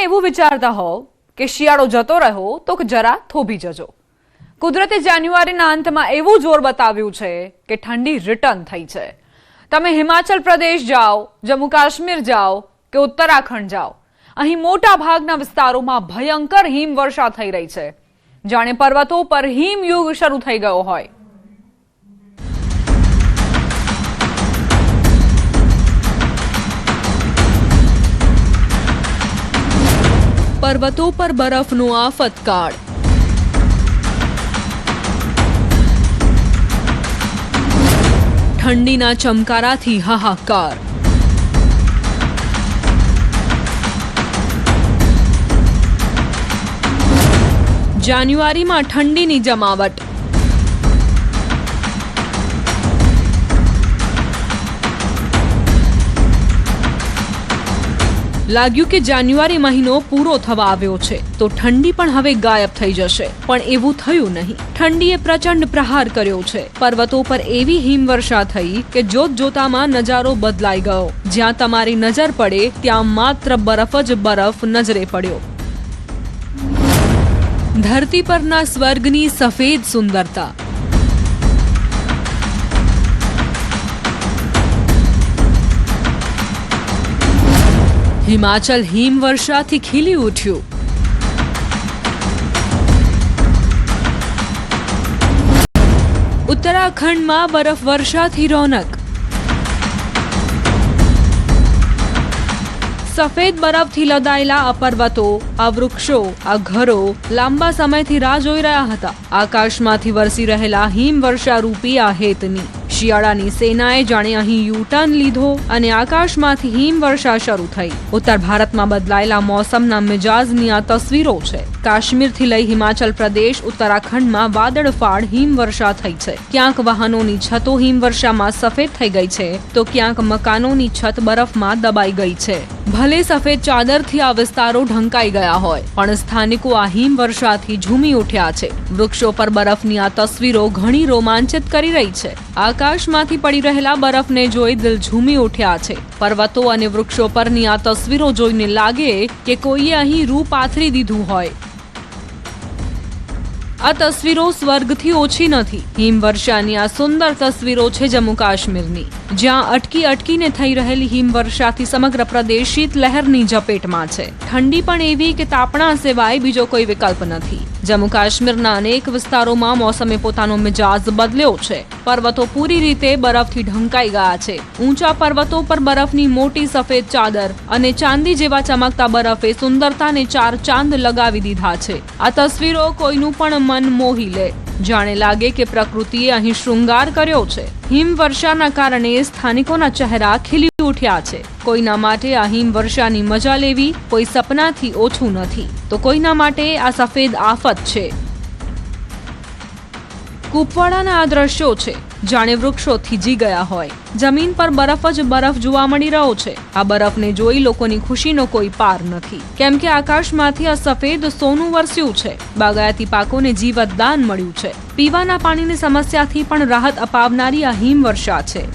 એવું વિચારતા હોવ કે શિયાળો જતો રહ્યો તો જરા થોભી જજો. કુદરતે જાન્યુઆરીના અંતમાં એવું જોર બતાવ્યું છે કે ઠંડી રિટર્ન થઈ છે. તમે હિમાચલ પ્રદેશ જાઓ, જમ્મુ કાશ્મીર જાઓ કે ઉત્તરાખંડ જાઓ, અહીં મોટા ભાગના વિસ્તારોમાં ભયંકર હિમવર્ષા થઈ રહી છે. જાણે પર્વતો પર હિમયુગ શરૂ થઈ ગયો હોય. પર્વતો પર બરફનો આફતકાળ. ઠંડીના ચમકારાથી હાહાકાર. જાન્યુઆરીમાં ઠંડીની જમાવટ. લાગ્યું કે જાન્યુઆરી મહિનો પૂરો થવા આવ્યો છે તો ઠંડી પણ હવે ગાયબ થઈ જશે, પણ એવું થયું નહીં. ઠંડીએ પ્રચંડ પ્રહાર કર્યો છે. પર્વતો પર એવી હિમવર્ષા થઈ કે જોત જોતામાં નજારો બદલાઈ ગયો. જ્યાં તમારી નજર પડે ત્યાં માત્ર બરફ જ બરફ નજરે પડ્યો. ધરતી પરના સ્વર્ગની સફેદ સુંદરતા. હિમાચલ હિમવર્ષાથી ખીલી ઉઠ્યું. ઉત્તરાખંડમાં બરફ વર્ષાથી રોનક. સફેદ બરફથી લદાયેલા આ પર્વતો, આ વૃક્ષો, આ ઘરો લાંબા સમયથી રાહ જોઈ રહ્યા હતા. આકાશમાંથી વરસી રહેલા હિમવર્ષા રૂપી આ હેતની. શિયાળાની સેનાએ જાણે અહીં યુટર્ન લીધો અને આકાશમાંથી હિમવર્ષા શરૂ થઈ. ઉત્તર ભારતમાં બદલાયેલા મોસમના મિજાજની આ તસવીરો છે. કાશ્મીરથી લઈ હિમાચલ પ્રદેશ, ઉત્તરાખંડમાં વાદળફાડ હિમવર્ષા થઈ છે. ક્યાંક વાહનોની છતો હિમવર્ષામાં સફેદ થઈ ગઈ છે તો ક્યાંક મકાનોની છત બરફમાં દબાઈ ગઈ છે. ભલે સફેદ ચાદરથી આ વિસ્તારો ઢંકાઈ ગયા હોય, પણ સ્થાનિકો આ હિમવર્ષાથી ઝૂમી ઉઠ્યા છે. વૃક્ષો પર બરફની આ તસવીરો ઘણી રોમાંચિત કરી રહી છે. આકાશમાંથી પડી રહેલા બરફને જોઈ દિલ ઝૂમી ઉઠ્યા છે. પર્વતો અને વૃક્ષો પરની આ તસવીરો જોઈને લાગે કે કોઈએ અહીં રૂ પાથરી દીધું હોય. આ તસવીરો સ્વર્ગથી ઓછી નથી. હિમવર્ષાની આ સુંદર તસવીરો છે જમ્મુ કાશ્મીરની, જ્યાં અટકીને થઈ રહેલી હિમવર્ષાથી સમગ્ર પ્રદેશ શીતલહેરની ઝપેટમાં છે. ઠંડી પણ એવી કે તાપણા સિવાય બીજો કોઈ વિકલ્પ નથી. જમ્મુ કાશ્મીરના અનેક વિસ્તારોમાં મોસમે પોતાનો મિજાજ બદલ્યો છે. પર્વતો પૂરી રીતે બરફથી ઢંકાઈ ગયા છે. ઊંચા પર્વતો પર બરફની મોટી સફેદ ચાદર અને ચાંદી જેવા ચમકતા બરફે સુંદરતાને ચાર ચાંદ લગાવી દીધા છે. આ તસવીરો કોઈનું પણ મન મોહી લે. જાણે લાગે કે પ્રકૃતિએ અહીં શૃંગાર કર્યો છે. હિમવર્ષાના કારણે સ્થાનિકોના ચહેરા ખીલી ઉઠ્યા છે. કોઈના માટે આ હિમવર્ષાની મજા લેવી કોઈ સપનાથી ઓછું નથી, તો કોઈના માટે આ સફેદ આફત છે. કૂપવાડાના આ દ્રશ્યો છે જાણે વૃક્ષો થીજી ગયા હોય. જમીન પર બરફ જ બરફ જોવા મળી રહ્યો છે. આ બરફને જોઈ લોકોની ખુશીનો કોઈ પાર નથી, કેમ કે આકાશમાંથી આ સફેદ સોનું વરસ્યું છે. બાગાયતી પાકોને જીવતદાન મળ્યું છે. પીવાના પાણીની સમસ્યાથી પણ રાહત અપાવનારી આ હિમવર્ષા છે.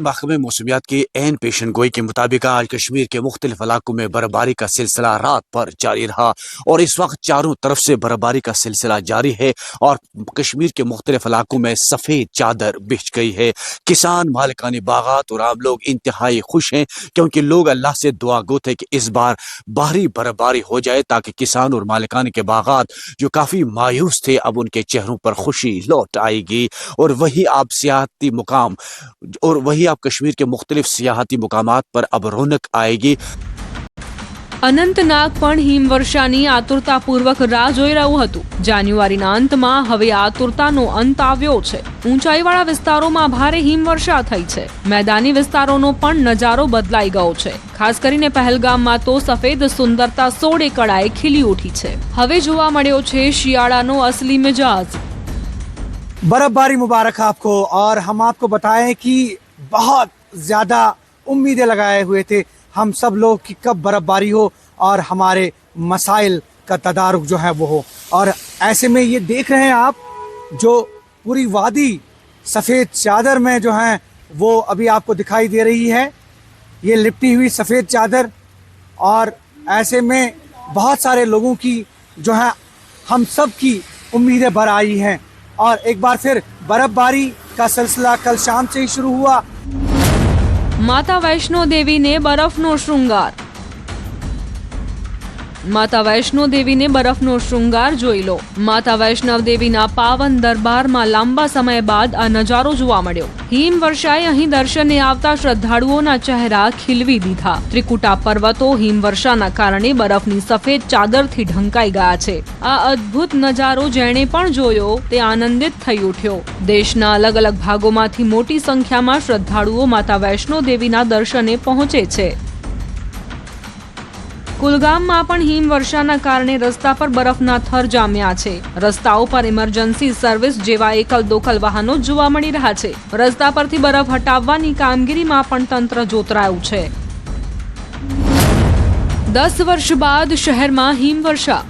महकमे मौसमियात की एन पेशन गोई के मुताबिक आज कश्मीर के मुख्तलिफ इलाकों में बर्फबारी का सिलसिला रात भर जारी रहा और इस वक्त चारों तरफ से बर्फबारी का सिलसिला जारी है और कश्मीर के मुख्तलिफ इलाकों में सफ़ेद चादर बिछ गई है. किसान, मालिकानी बागात और आम लोग इंतहाई खुश हैं क्योंकि लोग अल्लाह से दुआ गो थे कि इस बार भारी बर्फबारी हो जाए ताकि किसान और मालिकानी के बागात जो काफ़ी मायूस थे अब उनके चेहरों पर खुशी लौट आएगी. और वही आप सियाहती मुकाम और वही आप कश्मीर के मुख्तलिफ सियाहती मुकामात पर अब रौनक आएगी. અનંતનાગ પણ હિમવર્ષાની આતુરતાપૂર્વક રાહ જોઈ રહ્યું હતું. જાન્યુઆરીના અંતમાં હવે આતુરતાનો અંત આવ્યો છે. ઊંચાઈવાળા વિસ્તારોમાં ભારે હિમવર્ષા થઈ છે. મેદાની વિસ્તારોનો પણ નજારો બદલાઈ ગયો છે. ખાસ કરીને પહેલગામમાં તો સફેદ સુંદરતા સોળે કળાએ ખીલી ઉઠી છે. હવે જોવા મળ્યો છે શિયાળાનો અસલી મિજાજ. बर्फबारी मुबारक आपको। और हम आपको बताएं कि बहुत ज़्यादा उम्मीदें लगाए हुए थे हम सब लोग कि कब बर्फबारी हो और हमारे मसाइल का तदारुक जो है वो हो। और ऐसे में ये देख रहे हैं आप जो पूरी वादी सफ़ेद चादर में जो है वो अभी आपको दिखाई दे रही है, ये लिपटी हुई सफ़ेद चादर। और ऐसे में बहुत सारे लोगों की जो है हम सब की उम्मीदें भर आई हैं और एक बार फिर बर्फबारी का सिलसिला कल शाम से ही शुरू हुआ। माता वैष्णो देवी ने बरफनो श्रृंगार। માતા વૈષ્ણો દેવીને બરફનો શૃંગાર જોઈ લો। માતા વૈષ્ણવ દેવીના પાવન દરબારમાં લાંબા સમય બાદ આ નજારો જોવા મળ્યો। હિમવર્ષાએ અહીં દર્શને આવતા શ્રદ્ધાળુઓના ચહેરા ખીલવી દીધા। ત્રિકુટા પર્વતો હિમવર્ષાના કારણે બરફની સફેદ ચાદરથી ઢંકાઈ ગયા છે। આ અદ્ભુત નજારો જેણે પણ જોયો તે આનંદિત થઈ ઉઠ્યો। દેશના અલગ અલગ ભાગોમાંથી મોટી સંખ્યામાં શ્રદ્ધાળુઓ માતા વૈષ્ણો દેવીના દર્શને પહોંચે છે। કુલગામમાં પણ હિમવર્ષાના કારણે રસ્તા પર બરફના થર જામ્યા છે। રસ્તાઓ પર ઇમરજન્સી સર્વિસ જેવા એકલ દોકલ વાહનો જોવા મળી રહ્યા છે। રસ્તા પરથી બરફ હટાવવાની કામગીરીમાં પણ તંત્ર જોતરાયું છે। 10 વર્ષ બાદ શહેરમાં હિમવર્ષા।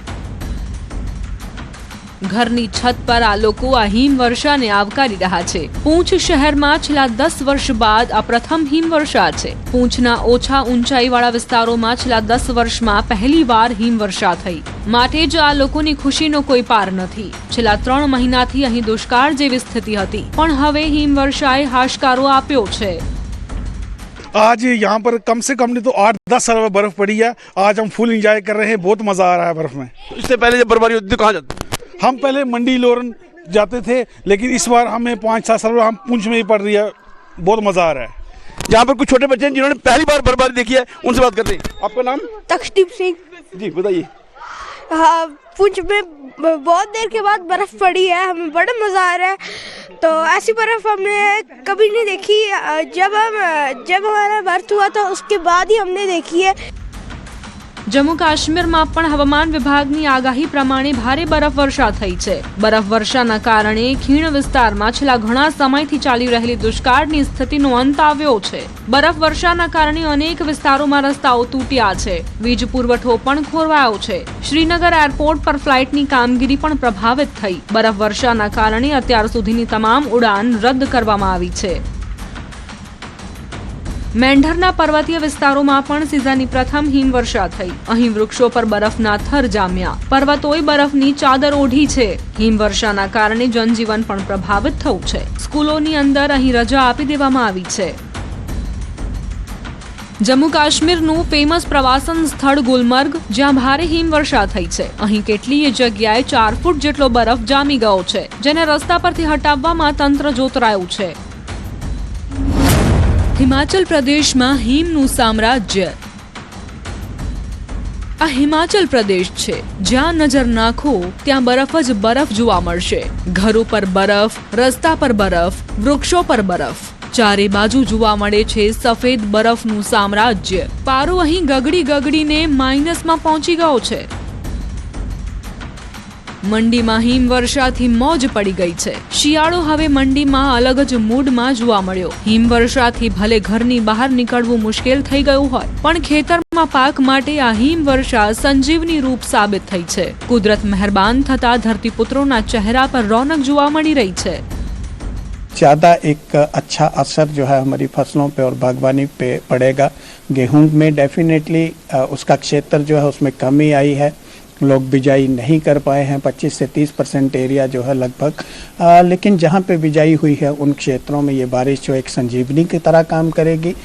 ઘરની છત પર આ લોકો આ હિમવર્ષાને આવકારી રહ્યા છે। પૂંછ શહેરમાં છેલ્લા 10 વર્ષ બાદ આ પ્રથમ હિમવર્ષા છે। પૂંછના ઓછા ઊંચાઈવાળા વિસ્તારોમાં છેલ્લા 10 વર્ષમાં પહેલીવાર હિમવર્ષા થઈ, માટે જ આ લોકોની ખુશીનો કોઈ પાર નથી। છેલ્લા 3 મહિનાથી અહીં દુષ્કાળ જેવી સ્થિતિ હતી, પણ હવે હિમવર્ષાએ હાશકારો આપ્યો છે। आज यहाँ पर कम से कम नहीं तो 8-10 साल बर्फ पड़ी है। आज हम फुल एंजॉय कर रहे हैं, बहुत मजा आ रहा है बर्फ में। इससे पहले जब बर्फबारी होती थी कहाँ जाते? हम पहले मंडी लोरन जाते थे, लेकिन इस बार हमें 5-7 साल हम पूंछ में ही पड़ रही है, बहुत मजा आ रहा है। यहाँ पर कुछ छोटे बच्चे हैं जिन्होंने पहली बार बर्फबारी देखी है, उनसे बात करते हैं। आपका नाम? तक्षदीप सिंह। जी बताइए। हाँ, पूंछ में बहुत देर के बाद बर्फ पड़ी है, हमें बड़ा मजा आ रहा है। तो ऐसी बर्फ हमने कभी नहीं देखी। जब हमारा बर्थ हुआ था उसके बाद ही हमने देखी है। જમ્મુ કાશ્મીરમાં પણ હવામાન વિભાગની આગાહી પ્રમાણે ભારે બરફવર્ષા થઈ છે। બરફવર્ષાના કારણે ખીણ વિસ્તારમાં છેલ્લા ઘણા સમયથી ચાલી રહેલી દુષ્કાળની સ્થિતિનો અંત આવ્યો છે। બરફવર્ષાના કારણે અનેક વિસ્તારોમાં રસ્તાઓ તૂટ્યા છે, વીજ પુરવઠો પણ ખોરવાયો છે। શ્રીનગર એરપોર્ટ પર ફ્લાઇટની કામગીરી પણ પ્રભાવિત થઈ। બરફવર્ષાના કારણે અત્યાર સુધીની તમામ ઉડાન રદ કરવામાં આવી છે। મેંઢરના પર્વતીય વિસ્તારોમાં પણ સિઝનની પ્રથમ હિમવર્ષા થઈ। અહીં વૃક્ષો પર બરફના થર જામ્યા, પર્વતોએ બરફની ચાદર ઓઢી છે। હિમવર્ષાના કારણે જનજીવન પણ પ્રભાવિત થયું છે। સ્કૂલોની અંદર અહીં રજા આપી દેવામાં આવી છે। જમ્મુ કાશ્મીરનું ફેમસ પ્રવાસન સ્થળ ગુલમર્ગ, જ્યાં ભારે હિમવર્ષા થઈ છે। અહીં કેટલીય જગ્યાએ 4 ફૂટ જેટલો બરફ જામી ગયો છે, જેને રસ્તા પરથી હટાવવામાં તંત્ર જોતરાયું છે। હિમાચલ પ્રદેશમાં હિમનું સામ્રાજ્ય। આ હિમાચલ પ્રદેશ છે, જ્યાં નજર નાખો ત્યાં બરફ જ બરફ જોવા મળશે। ઘરો પર બરફ, રસ્તા પર બરફ, વૃક્ષો પર બરફ, ચારે બાજુ જોવા મળે છે સફેદ બરફનું સામ્રાજ્ય। પારો અહીં ગગડી ગગડીને માઇનસમાં પહોંચી ગયો છે। મંડીમાં હિમવર્ષાથી મોજ પડી ગઈ છે। શિયાળો હવે મંડીમાં અલગ જ મૂડમાં જોવા મળ્યો। હિમવર્ષાથી ભલે ઘરની બહાર નીકળવું મુશ્કેલ થઈ ગયું હોય, પણ ખેતરમાં પાક માટે આ હિમવર્ષા સંજીવની રૂપ સાબિત થઈ છે। કુદરત મહેરબાન થતા ધરતીપુત્રોના ચહેરા પર રોનક જોવા મળી રહી છે। ज़्यादा एक अच्छा असर जो है हमारी फसलों पे और बागवानी पे पड़ेगा। गेहूं में डेफिनेटली उसका क्षेत्र जो है उसमें कमी आई है, लोग बिजाई नहीं कर पाए हैं। 25 से 30% एरिया जो है लगभग, लेकिन जहाँ पे बिजाई हुई है उन क्षेत्रों में ये बारिश जो एक संजीवनी की तरह काम करेगी।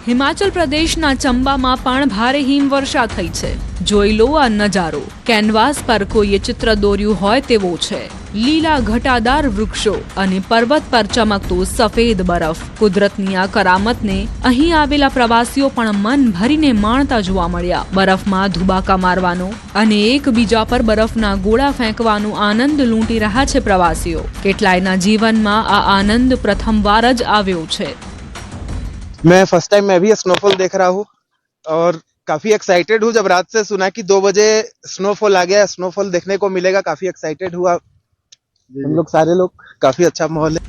હિમાચલ પ્રદેશના ચંબામાં પણ ભારે હિમવર્ષા થઈ છે। જોઈ લો આ નજારો, કેનવાસ પર કોઈએ ચિત્ર દોર્યું હોય તેવો છે। લીલા ઘટાદાર વૃક્ષો અને પર્વત પર ચમકતો સફેદ બરફ। કુદરતની આ કરામતને અહીં આવેલા પ્રવાસીઓ પણ મન ભરીને માણતા જોવા મળ્યા। બરફમાં ધુબાકા મારવાનો અને એકબીજા પર બરફના ગોળા ફેંકવાનો આનંદ લૂંટી રહ્યા છે પ્રવાસીઓ। કેટલાયના જીવનમાં આ આનંદ પ્રથમવાર જ આવ્યો છે। मैं फर्स्ट टाइम मैं भी स्नोफॉल देख रहा हूँ और काफी एक्साइटेड हूँ। जब रात से सुना कि 2 बजे स्नोफॉल आ गया, स्नोफॉल देखने को मिलेगा, काफी एक्साइटेड हुआ। हम लोग सारे लोग, काफी अच्छा माहौल है।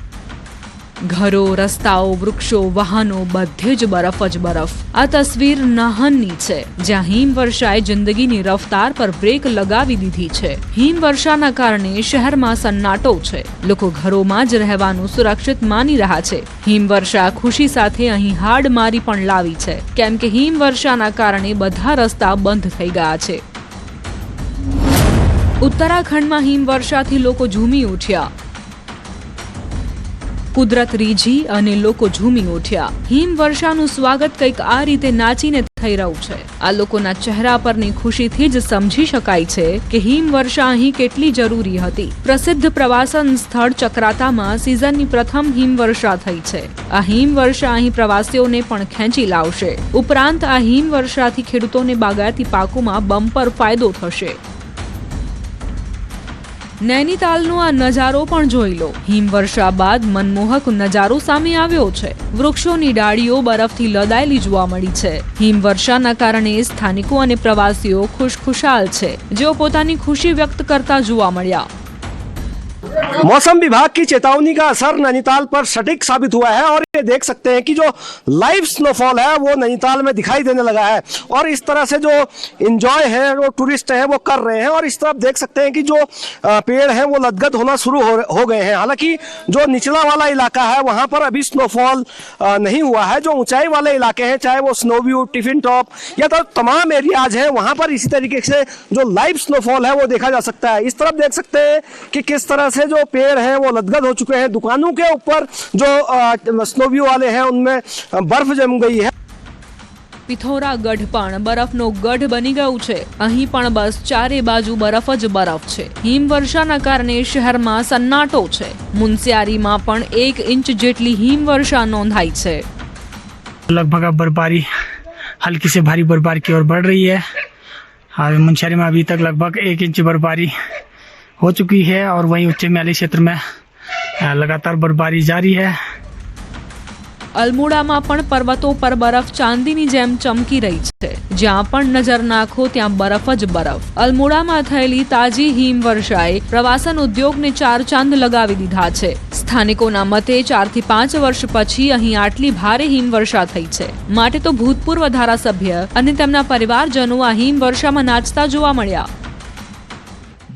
ઘરો, રસ્તાઓ, વૃક્ષો, વાહનો બધે જ બરફ. આ તસવીર નાહનની છે, જ્યાં હિમવર્ષાએ જિંદગીની રફતાર પર બ્રેક લગાવી દીધી છે. હિમવર્ષાના કારણે શહેરમાં સન્નાટો છે. લોકો ઘરોમાં જ રહેવાનું સુરક્ષિત માની રહ્યા છે. હિમવર્ષા ખુશી સાથે અહીં હાડમારી પણ લાવી છે, કેમ કે હિમવર્ષાના કારણે બધા રસ્તા બંધ થઈ ગયા છે. ઉત્તરાખંડમાં હિમવર્ષાથી લોકો ઝૂમી ઉઠ્યા. કુદરત રીઝી અને લોકો ઝૂમી ઉઠ્યા. હિમવર્ષાનું સ્વાગત કંઈક આ રીતે નાચીને થઈ રહ્યું છે. આ લોકોના ચહેરા પરની ખુશીથી જ સમજી શકાય છે કે હિમવર્ષા અહીં કેટલી જરૂરી હતી. પ્રસિદ્ધ પ્રવાસન સ્થળ ચક્રાતામાં સિઝનની પ્રથમ હિમવર્ષા થઈ છે. આ હિમવર્ષા અહીં પ્રવાસીઓને પણ ખેંચી લાવશે. ઉપરાંત આ હિમવર્ષાથી ખેડૂતોને બાગાયતી પાકોમાં બમ્પર ફાયદો થશે. નૈનીતાલનો આ નજારો પણ જોઈ લો. હિમવર્ષા બાદ મનમોહક નજારો સામે આવ્યો છે. વૃક્ષોની ડાળીઓ બરફથી લદાયેલી જોવા મળી છે. હિમવર્ષાના કારણે સ્થાનિકો અને પ્રવાસીઓ ખુશખુશાલ છે, જેઓ પોતાની ખુશી व्यक्त करता જોવા મળ્યા. मौसम विभाग की चेतावनी का असर नैनीताल पर सटीक साबित हुआ है और ये देख सकते हैं कि जो लाइव स्नोफॉल है वो नैनीताल में दिखाई देने लगा है और इस तरह से जो एंजॉय है वो टूरिस्ट हैं वो कर रहे हैं. और इस तरफ देख सकते हैं कि जो पेड़ हैं वो लदगद होना शुरू हो गए हैं. हालांकि जो निचला वाला इलाका है वहां पर अभी स्नोफॉल नहीं हुआ है. जो ऊंचाई वाले इलाके हैं, चाहे वो स्नो व्यू, टिफिन टॉप या तो तमाम एरियाज हैं, वहां पर इसी तरीके से जो लाइव स्नोफॉल है वो देखा जा सकता है. इस तरफ देख सकते हैं कि किस तरह से जो पेड़ हैं वो लदगद हो चुके हैं. दुकानों के ऊपर जो स्नो व्यू वाले हैं उनमें बर्फ जम गई है. પિથોરા ગઢ પણ બરફનો ગઢ બની ગયું છે. અહીં પણ બસ ચારે બાજુ બરફ જ બરફ છે. હિમવર્ષાના કારણે શહેરમાં સન્નાટો છે. મુનસ્યારીમાં પણ 1 ઇંચ જેટલી હિમવર્ષા નોંધાઈ છે. लगभग अब बर्फबारी हल्की से भारी बर्फबारी की ओर बढ़ रही है. और मुनस्यारी में अभी तक लगभग 1 इंच बर्फबारी हो चुकी है और वहीं उच्च हिमालय क्षेत्र में लगातार बर्फबारी जारी है. અલ્મોડામાં પણ પર્વતો પર બરફ ચાંદીની જેમ ચમકી રહી છે. જ્યાં પણ નજર નાખો ત્યાં બરફ જ બરફ. અલ્મોડામાં થયેલી તાજી હિમવર્ષાએ પ્રવાસન ઉદ્યોગને 4 ચાંદ લગાવી દીધા છે. સ્થાનિકોના મતે 4 થી 5 વર્ષ પછી અહીં આટલી ભારે હિમવર્ષા થઈ છે. માટે તો ભૂતપૂર્વ ધારાસભ્ય અને તેમના પરિવારજનો આ હિમવર્ષામાં નાચતા જોવા મળ્યા.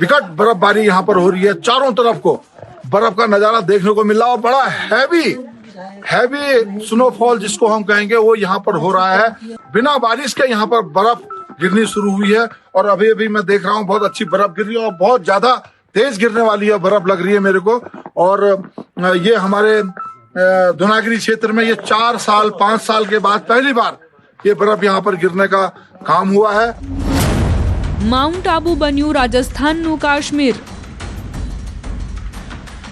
विकट बर्फबारी यहाँ पर हो रही है. चारों तरफ को बर्फ का नजारा देखने को मिल रहा है. बड़ा हैवी स्नोफॉल जिसको हम कहेंगे वो यहाँ पर हो रहा है. बिना बारिश के यहाँ पर बर्फ गिरनी शुरू हुई है और अभी अभी मैं देख रहा हूँ बहुत अच्छी बर्फ गिर रही है और बहुत ज्यादा तेज गिरने वाली है बर्फ लग रही है मेरे को. और ये हमारे धुनागिरी क्षेत्र में ये 4 साल 5 साल के बाद पहली बार ये बर्फ यहाँ पर गिरने का काम हुआ है. માઉન્ટ આબુ બન્યું રાજસ્થાનનું કાશ્મીર.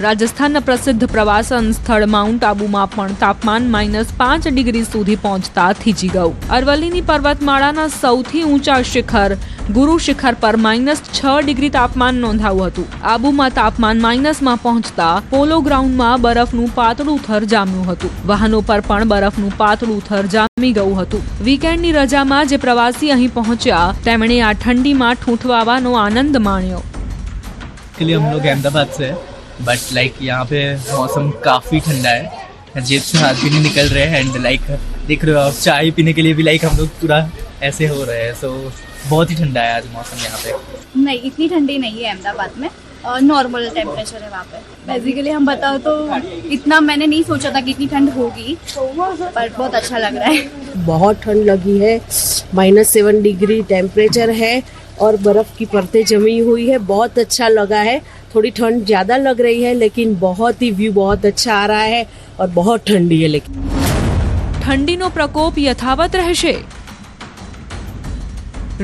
રાજસ્થાનના પ્રસિદ્ધ પ્રવાસન સ્થળ માઉન્ટ આબુમાં પણ તાપમાન -5 ડિગ્રી સુધી પહોંચતા થીજી ગયું. અરવલ્લીની પર્વતમાળાના સૌથી ઊંચા શિખર ગુરુ શિખર પર -6 ડિગ્રી તાપમાન નોંધાયું હતું. આબુમાં તાપમાન માઇનસમાં પહોંચતા પોલો ગ્રાઉન્ડમાં બરફનું પાતળું થર જામ્યું હતું. વાહનો પર પણ બરફનું પાતળું થર જામી ગયું હતું. વીકેન્ડની રજામાં જે પ્રવાસી અહીં પહોંચ્યા તેમણે આ ઠંડીમાં ઠૂંઠવાવાનો આનંદ માણ્યો. हम लोग अहमदाबाद से बट लाइक यहाँ पे मौसम काफ़ी ठंडा है. जेब से हाथ भी नहीं निकल रहे हैं एंड लाइक देख रहे हो आप चाय पीने के लिए भी लाइक हम लोग पूरा ऐसे हो रहे हैं. सो बहुत ही ठंडा है आज मौसम यहाँ पे. नहीं इतनी ठंडी नहीं है अहमदाबाद में. नॉर्मल टेम्परेचर है वहाँ पे. बेसिकली हम बताओ तो इतना मैंने नहीं सोचा था कि इतनी ठंड होगी पर बहुत अच्छा लग रहा है. बहुत ठंड लगी है. -7 डिग्री टेम्परेचर है और बर्फ की परतें जमी हुई है. बहुत अच्छा लगा है. थोड़ी ठंड ज़्यादा लग रही है लेकिन बहुत ही व्यू बहुत अच्छा आ रहा है और बहुत ठंडी है. लेकिन ઠંડીનો પ્રકોપ યથાવત રહેશે.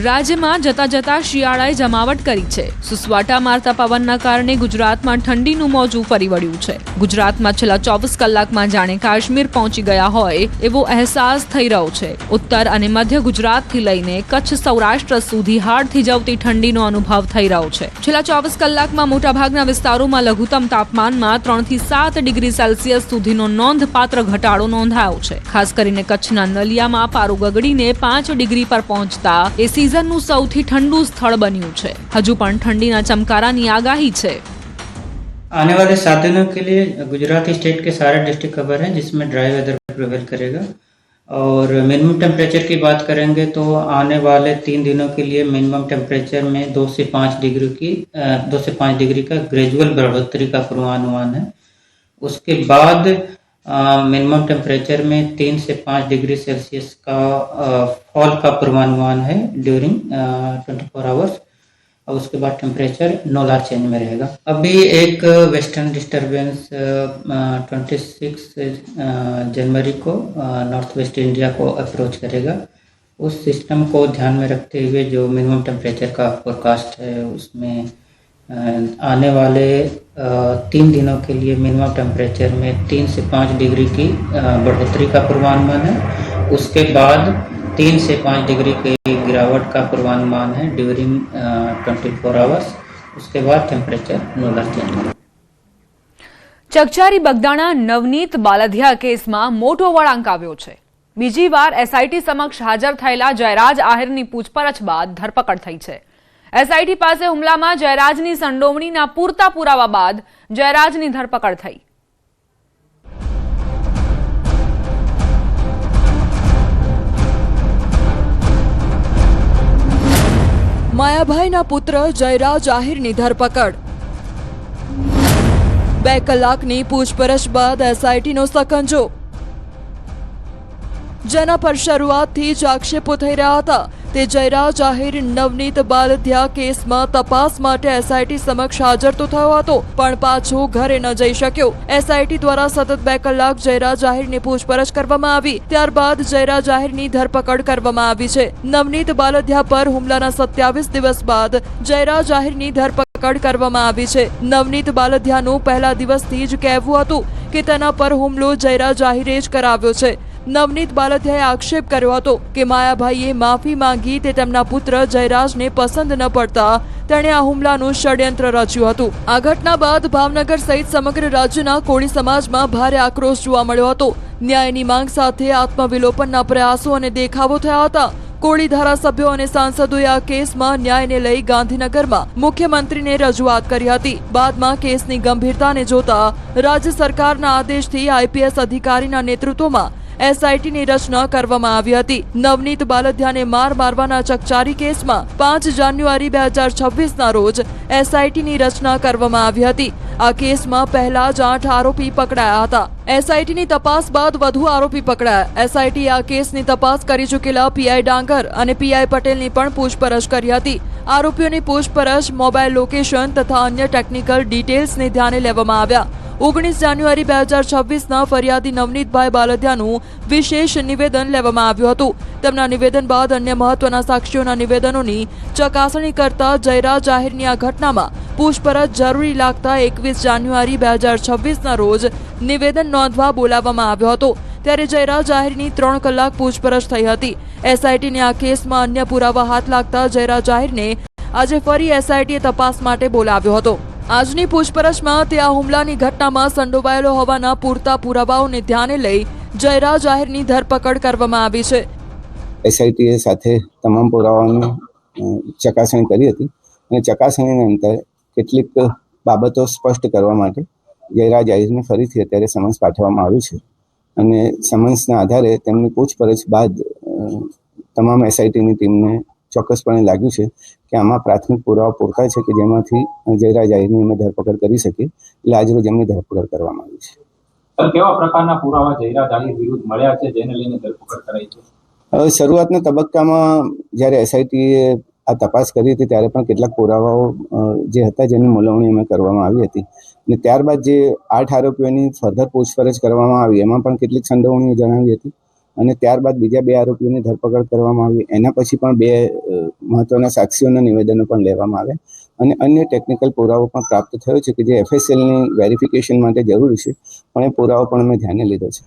રાજ્યમાં જતા જતા શિયાળાએ જમાવટ કરી છે. સુસવાટા મારતા પવનના કારણે ગુજરાતમાં ઠંડીનું મોજું ફરી વળ્યું છે. ગુજરાતમાં છેલ્લા 24 કલાકમાં જાણે કાશ્મીર પહોંચી ગયા હોય એવો અહેસાસ થઈ રહ્યો છે. ઉત્તર અને મધ્ય ગુજરાતથી લઈને કચ્છ સૌરાષ્ટ્ર સુધી હાડ થીજવતી ઠંડીનો અનુભવ થઈ રહ્યો છે. છેલ્લા 24 કલાકમાં મોટાભાગના વિસ્તારોમાં લઘુત્તમ તાપમાનમાં 3 થી 7 ડિગ્રી સેલ્સિયસ સુધીનો નોંધપાત્ર ઘટાડો નોંધાયો છે. ખાસ કરીને કચ્છના નલિયામાં પારો ગગડીને 5 ડિગ્રી પર પહોંચતા સિઝનનું સૌથી ઠંડુ સ્થળ બન્યું છે. હજુ પણ ઠંડીના ચમકારાની આગાહી છે. आने वाले 7 दिनों के लिए गुजरात स्टेट के सारे डिस्ट्रिक्ट कवर हैं, जिसमें ड्राई वेदर प्रिवेल करेगा। और मिनिमम टेम्परेचर की बात करेंगे तो आने वाले 3 दिनों के लिए मिनिमम टेम्परेचर में 2 से 5 डिग्री का ग्रेजुअल बढ़ोतरी का पूर्वानुमान है। उसके बाद मिनिमम टेम्परेचर में 3 से 5 डिग्री सेल्सियस का फॉल का पूर्वानुमान है ड्यूरिंग 24 आवर्स। और उसके बाद टेम्परेचर नो लार्ज चेंज में रहेगा। अभी एक वेस्टर्न डिस्टरबेंस 26 जनवरी को नॉर्थ वेस्ट इंडिया को अप्रोच करेगा। उस सिस्टम को ध्यान में रखते हुए जो मिनिमम टेम्परेचर का फोरकास्ट है, उसमें आने वाले 3 दिनों के लिए मिनिमम टेम्परेचर में 3 से 5 डिग्री की बढ़ोतरी का पूर्वानुमान है। उसके बाद 3 से 5 डिग्री की गिरावट का पूर्वानुमान है ड्यूरिंग 24 आवर्स। उसके बाद टेम्परेचर नो लार्ज चेंज। ચકચારી બગદાણા નવનીત બાલધિયા કેસમાં મોટો વળાંક આવ્યો છે। બીજી વાર એસઆઈટી સમક્ષ હાજર થયેલા જયરાજ આહિરની પૂછપરછ બાદ ધરપકડ થઈ છે। એસઆઈટી પાસે હુમલામાં જયરાજની સંડોવણીના પૂરતા પુરાવા બાદ જયરાજની ધરપકડ થઈ। માયાભાઈના પુત્ર જયરાજ આહિરની ધરપકડ। 2 કલાકની પૂછપરછ બાદ એસઆઈટીનો સકંજો, જેના પર શરૂઆતથી જ આક્ષેપો થઈ રહ્યા હતા તે જયરાજ આહિર નવનીત બાલધિયા કેસમાં તપાસ માટે એસઆઈટી સમક્ષ હાજર તો થયો હતો, પણ પાછો ઘરે ન જઈ શક્યો। એસઆઈટી દ્વારા સતત 2 કલાક જયરાજ આહિરની પૂછપરછ કરવામાં આવી। ત્યારબાદ જયરાજ આહિરની ધરપકડ કરવામાં આવી છે। નવનીત બાલધિયા પર હુમલાના 27 દિવસ બાદ જયરાજ આહિરની ધરપકડ કરવામાં આવી છે। નવનીત બાલધિયાનું પહેલા દિવસથી જ કહેવું હતું કે તેના પર હુમલો જયરાજ આહિરે જ કરાવ્યો છે। નવનીત બાલધિયાએ આક્ષેપ કર્યો હતો કે માયાભાઈએ માફી માંગી તે તેમના પુત્ર જયરાજને પસંદ ન પડતા તેણે આ હુમલાનું ષડયંત્ર રચ્યું હતું। આ ઘટના બાદ ભાવનગર સહિત સમગ્ર રાજ્યના કોળી સમાજમાં ભારે આક્રોશ જોવા મળ્યો હતો। ન્યાયની માંગ સાથે આત્મવિલોપનના પ્રયાસો અને દેખાવો થયા હતા। કોળી ધારાસભ્યો અને સાંસદોએ આ કેસમાં ન્યાયને લઈ ગાંધીનગરમાં મુખ્યમંત્રીને રજૂઆત કરી હતી। બાદમાં કેસની ગંભીરતાને જોતા રાજ્ય સરકારના આદેશથી આઈપીએસ અધિકારીના નેતૃત્વમાં એસઆઈટીની રચના કરવામાં આવી હતી। નવનીત બાલધિયાને મારવાના ચકચારી કેસમાં 5 જાન્યુઆરી 2026ના રોજ એસઆઈટીની રચના કરવામાં આવી હતી। આ કેસમાં પહેલા જ 8 આરોપી પકડાયા હતા। એસઆઈટીની તપાસ બાદ વધુ આરોપી પકડાયા। એસઆઈટીએ આ કેસની તપાસ કરી ચૂકેલા પીઆઈ ડાંગર અને પીઆઈ પટેલની પણ પૂછપરછ કરી હતી। આરોપીઓની પૂછપરછ, મોબાઈલ લોકેશન તથા અન્ય ટેકનિકલ ડિટેલ્સને ધ્યાને લેવામાં આવ્યા। 19 જાન્યુઆરી 2026ના ફરિયાદી નવનીતભાઈ બાલધિયાનું વિશેષ નિવેદન લેવામાં આવ્યું હતું। તેમના નિવેદન બાદ અન્ય મહત્વના સાક્ષીઓના નિવેદનોની ચકાસણી કરતા જયરાજ આહિરની આ ઘટનામાં પૂછપરછ જરૂરી લાગતા 21 જાન્યુઆરી 2026ના રોજ નિવેદન નોંધવા બોલાવવામાં આવ્યો હતો। ત્યારે જયરાજ આહિરની 3 કલાક પૂછપરછ થઈ હતી। એસઆઈટીને આ કેસમાં અન્ય પુરાવા હાથ લાગતા જયરાજ આહિરને આજે ફરી એસઆઈટીએ તપાસ માટે બોલાવ્યો હતો। આજની પૂછપરછમાં તે આ હુમલાની ઘટનામાં સંડોવાયેલો હોવાના પૂરતા પુરાવાઓને ધ્યાને લઈ જયરાજ આહિરની ધરપકડ કરવામાં આવી છે। એસઆઈટીએ સાથે તમામ પુરાવાઓની ચકાસણી કરી હતી અને ચકાસણીના અંતે કેટલીક બાબતો સ્પષ્ટ કરવા માટે જયરાજ આહિરને ફરીથી અત્યારે સમન્સ પાઠવવામાં આવ્યું છે અને સમન્સના આધારે તેમની પૂછપરછ બાદ તમામ એસઆઈટીની ટીમને ચોક્કસપણે લાગ્યું છે કે આમાં પ્રાથમિક પુરાવા પૂરતા છે કે જેમાંથી જયરાજ આહિરની અમે ધરપકડ કરી શકીએ, એટલે આજરોજ એમની ધરપકડ કરવામાં આવી છે। કેવા પ્રકારના પુરાવા જયરાજ આહિર વિરુદ્ધ મળ્યા છે જેને લઈને ધરપકડ કરાઈ છે? શરૂઆતના તબક્કામાં જ્યારે એસઆઈટીએ આ તપાસ કરી હતી ત્યારે પણ કેટલાક પુરાવાઓ જે હતા જેની મૂલવણી અમે કરવામાં આવી હતી અને ત્યારબાદ જે 8 આરોપીઓની ફર્ધર પૂછપરછ કરવામાં આવી એમાં પણ કેટલીક સંડોવણીઓ જણાવી હતી અને ત્યારબાદ બીજા 2 આરોપીઓની ધરપકડ કરવામાં આવી। એના પછી પણ 2 મહત્વના સાક્ષીઓના નિવેદનો પણ લેવામાં આવ્યા અને અન્ય ટેકનિકલ પુરાવો પણ પ્રાપ્ત થયો છે કે જે એફએસએલની વેરિફિકેશન માટે જરૂરી છે, પણ એ પુરાવો પણ અમે ધ્યાને લીધો છે।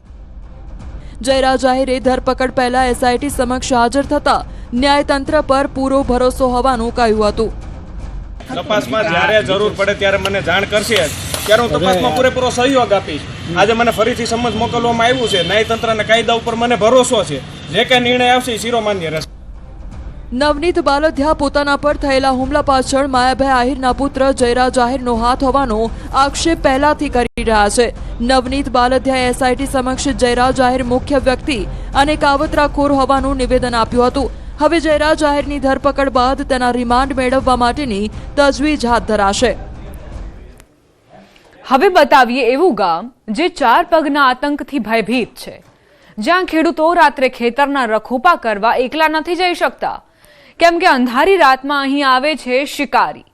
જયરાજ આહિરે ધરપકડ પહેલા એસઆઈટી સમક્ષ હાજર થતા ન્યાયતંત્ર પર પૂરો ભરોસો હોવાનું કહ્યું હતું। તપાસમાં જ્યારે જરૂર પડે ત્યારે મને જાણ કરશે ત્યારે હું તપાસમાં પૂરેપૂરો સહયોગ આપીશ। આજે મને ફરીથી સમન્સ મોકલવામાં આવ્યું છે। ન્યાયતંત્રના કાયદા ઉપર મને ભરોસો છે, જે કંઈ નિર્ણય આવશે એ શિરોમાન્ય રહેશે। નવનીત બાલદિયા પોતાના પર થયેલા હુમલા પાછળ માયાભાઈ આહિરના પુત્ર જયરાજ આહિરનો હાથ હોવાનો આક્ષેપ પહેલાથી કરી રહ્યા છે। નવનીત બાલદિયાએ એસઆઈટી સમક્ષ જયરાજ આહિર મુખ્ય વ્યક્તિ અને કાવતરાખોર હોવાનું નિવેદન આપ્યું હતું। હવે જયરાજ આહિરની ધરપકડ બાદ તેના રિમાન્ડ મેળવવા માટેની તજવીજ હાથ ધરાશે। હવે બતાવીએ એવું ગામ જે ચાર પગના આતંકથી ભયભીત છે, જ્યાં ખેડૂતો રાત્રે ખેતરના રખોપા કરવા એકલા નથી જઈ શકતા, કેમ કે અંધારી રાતમાં અહીં આવે છે શિકારી।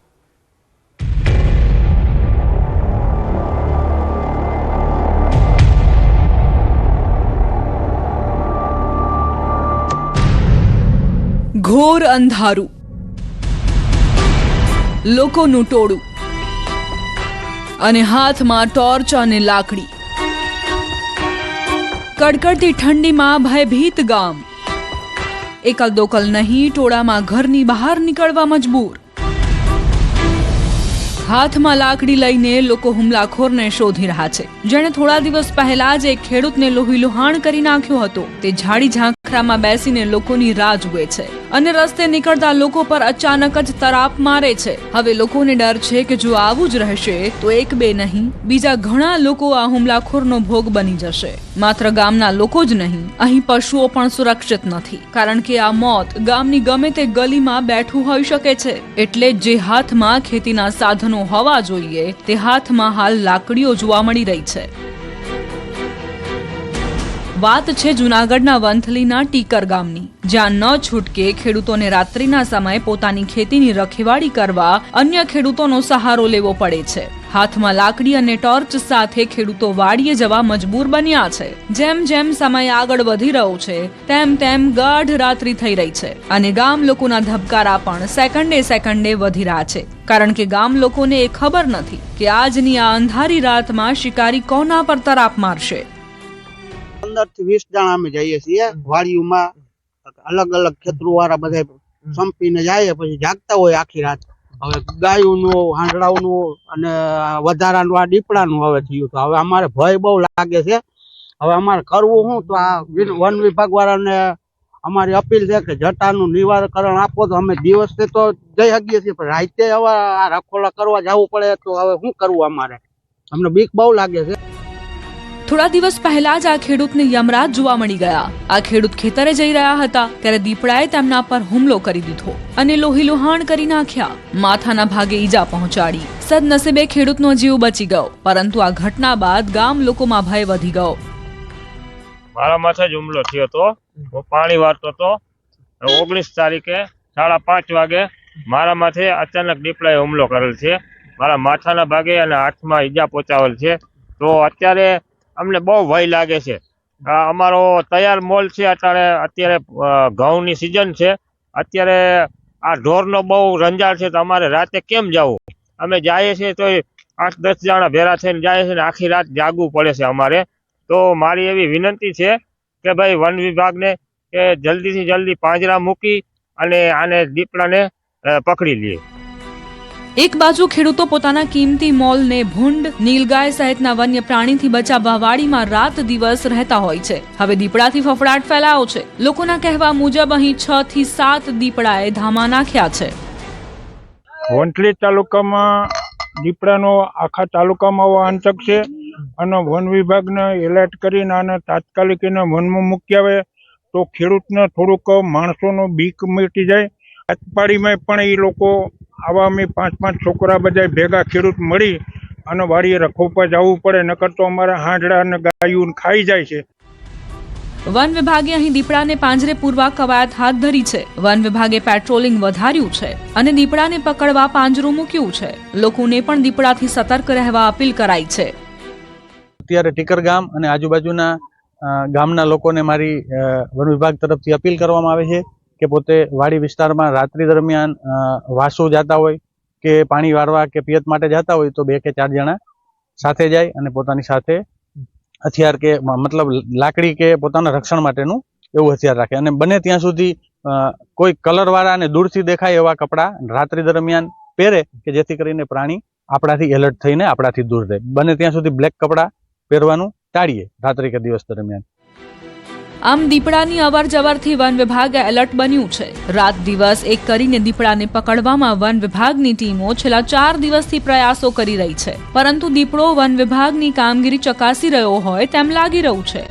ઘોર અંધારું, લોકોનું ટોળું અને હાથમાં ટોર્ચ અને લાકડી। કડકડતી ઠંડીમાં ભયભીત ગામ, એકલ દોકલ નહીં, ટોળામાં ઘરની બહાર નીકળવા મજબૂર। હાથમાં લાકડી લઈને લોકો હુમલાખોરને શોધી રહ્યા છે, જેણે થોડા દિવસ પહેલા જ એક ખેડૂતને લોહીલુહાણ કરી નાખ્યો હતો। તે ઝાડી ઝાંખરામાં બેસીને લોકોની રાહ જુએ છે અને રસ્તે નીકળતા લોકો પર અચાનક જ તરાપ મારે છે। હવે લોકોને ડર છે કે જો આવું જ રહેશે તો એક બે નહીં, બીજા ઘણા લોકો આ હુમલાખોરનો ભોગ બની જશે। માત્ર ગામના લોકો જ નહીં, અહીં પશુઓ પણ સુરક્ષિત નથી, કારણ કે આ મોત ગામની ગમે તે ગલીમાં બેઠું હોઈ શકે છે। એટલે જે હાથમાં ખેતીના સાધનો હોવા જોઈએ તે હાથમાં હાલ લાકડીઓ જોવા મળી રહી છે। વાત છે જૂનાગઢના વંથલીના ટીકર ગામની, જ્યાં ન છૂટકે ખેડૂતોને રાત્રિના સમયે પોતાની ખેતીની રખેવાળી કરવા અન્ય ખેડૂતોનો સહારો લેવો પડે છે। હાથમાં લાકડી અને ટોર્ચ સાથે ખેડૂતો વાડીએ જવા મજબૂર બન્યા છે। જેમ જેમ સમય આગળ વધી રહ્યો છે તેમ તેમ ગાઢ રાત્રિ થઈ રહી છે અને ગામ લોકોના ધબકારા પણ સેકન્ડે વધી રહ્યા છે, કારણ કે ગામ લોકોને એ ખબર નથી કે આજની આ અંધારી રાતમાં શિકારી કોના પર તરાપ મારશે। 15 થી 20 જણા અમે જઈએ છીએ વાડીઓમાં, અલગ અલગ ખેતરો વાળા બધા સંપીને જાય, પછી જાગતા હોય આખી રાત। હવે ગાયોનું, હાંડડાઓનું અને વધારાનું આ દીપડાનું હવે થયું, તો હવે અમારે ભય બહુ લાગે છે। હવે અમારે કરવું શું? તો આ વન વિભાગ વાળાને અમારી અપીલ છે કે જટાનું નિવારણ આપો તો અમે દિવસે તો જઈ શકીએ છીએ, પણ રાતે હવે આ રખોલા કરવા જવું પડે તો હવે શું કરવું? અમારે અમને બીક બહુ લાગે છે। થોડા દિવસ પહેલા જ આ ખેડૂતને યમરાજ જોવા મળી ગયા। આ ખેડૂત ખેતરે જઈ રહ્યા હતા ત્યારે દીપડાએ તેમના પર હુમલો કરી દીધો અને લોહીલુહાણ કરી નાખ્યા। માથાના ભાગે ઈજા પહોંચાડી। સદનસીબે ખેડૂતનો જીવ બચી ગયો, પરંતુ આ ઘટના બાદ ગામ લોકોમાં ભય વધી ગયો। મારા માથે જ હુમલો થયો હતો। હું પાણી વાળતો હતો। 19 તારીખે 5:30 વાગે મારા માથે અચાનક દીપડાએ હુમલો કરેલ છે। મારા માથાના ભાગે અને હાથમાં ઈજા પહોંચાવેલ છે। તો અત્યારે અમને બહુ ભય લાગે છે। અમારો તૈયાર મોલ છે, અત્યારે ઘઉંની સિઝન છે, અત્યારે આ ઢોરનો બહુ રંજાડ છે, તો અમારે રાતે કેમ જવું? અમે જઈએ છીએ તો 8-10 જણા ભેરા થઈને જાય છે ને આખી રાત જાગવું પડે છે અમારે। તો મારી એવી વિનંતી છે કે ભાઈ વન વિભાગને કે જલ્દીથી જલ્દી પાંજરા મૂકી અને આને દીપડાને પકડી લે। એક બાજુ ખેડૂતો પોતાના કિંમતી મોલને ભૂંડ, નીલગાય સહિતના વન્ય પ્રાણીથી બચાવવા વાડીમાં રાત દિવસ રહેતા હોય છે। હવે દીપડાથી ફફડાટ ફેલાયો છે। લોકોના કહેવા મુજબ અહીં 6 થી 7 દીપડાએ ધામા નાખ્યા છે। વંથલી તાલુકામાં દીપડાનો આખા તાલુકામાં આતંક છે અને વન વિભાગને એલર્ટ કરીને આને તાત્કાલિક એને વનમાં મૂકી આવે તો ખેડૂતને થોડુંક માણસોનો બીક મટી જાય। આતપાડીમાં પણ એ લોકો આવા અમે 5-5 છોકરા બધા ભેગા ખેડૂત મળી અને વાડીએ રખોપા જવું પડે, નકર તો અમારા હાંડડા અને ગાયું ખાઈ જાય છે। વન વિભાગે અહીં દીપડાને પાંજરે પૂરવા કવાયત હાથ ધરી છે। વન વિભાગે પેટ્રોલિંગ વધાર્યું છે અને દીપડાને પકડવા પાંજરું મૂક્યું છે। લોકોને પણ દીપડાથી સતર્ક રહેવા અપીલ કરાઈ છે। અત્યારે ટીકર ગામ અને આજુબાજુના ગામના લોકોને મારી વન વિભાગ તરફથી અપીલ કરવામાં આવે છે કે પોતે વાડી વિસ્તારમાં રાત્રિ દરમિયાન વાસુ જતા હોય કે પાણી વાળવા કે પિયત માટે જતા હોય તો 2 કે 4 જણા સાથે જાય અને પોતાની સાથે હથિયાર કે મતલબ લાકડી કે પોતાના રક્ષણ માટેનું એવું હથિયાર રાખે। અને બને ત્યાં સુધી કોઈ કલરવાળા અને દૂરથી દેખાય એવા કપડાં રાત્રિ દરમિયાન પહેરે કે જેથી કરીને પ્રાણી આપણાથી એલર્ટ થઈને આપણાથી દૂર રહે। બને ત્યાં સુધી બ્લેક કપડાં પહેરવાનું ટાળીએ રાત્રિ કે દિવસ દરમિયાન। આમ દીપડાની અવરજવરથી વન વિભાગ એલર્ટ બન્યું છે. રાત દિવસ એક કરીને દીપડાને પકડવામાં વન વિભાગની ટીમો છેલ્લા 4 દિવસથી પ્રયાસો કરી રહી છે, પરંતુ દીપડો વન વિભાગની કામગીરી ચકાસી રહ્યો હોય તેમ લાગી રહ્યું છે.